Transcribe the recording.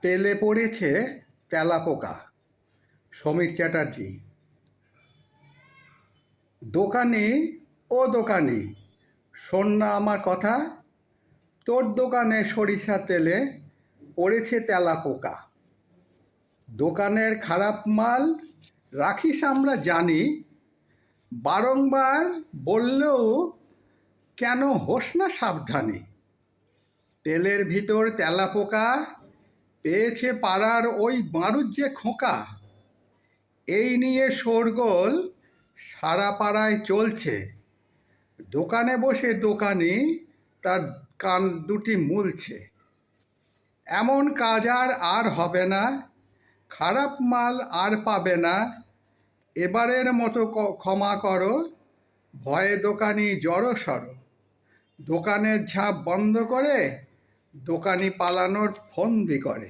তেলে পড়েছে তেলাপোকা। সমীর চ্যাটার্জি। দোকানি, ও দোকানি, শোন না আমার কথা, তোর দোকানে সরিষা তেলে পড়েছে তেলাপোকা। দোকানের খারাপ মাল রাখিস আমরা জানি, বারংবার বললেও কেন হোস না সাবধানী। তেলের ভিতর তেলাপোকা পেয়েছে পাড়ার ওই মারুর যে খোঁকা। এই নিয়ে শোরগোল সারা পাড়ায় চলছে। দোকানে বসে দোকানি তার কান দুটি মুলছে। এমন কাজ আর হবে না, খারাপ মাল আর পাবে না। এবারের মতো ক্ষমা করো, ভয়ে দোকানি জড়সড়। দোকানের ঝাঁপ বন্ধ করে দোকানি পালানোর ফন্দি করে।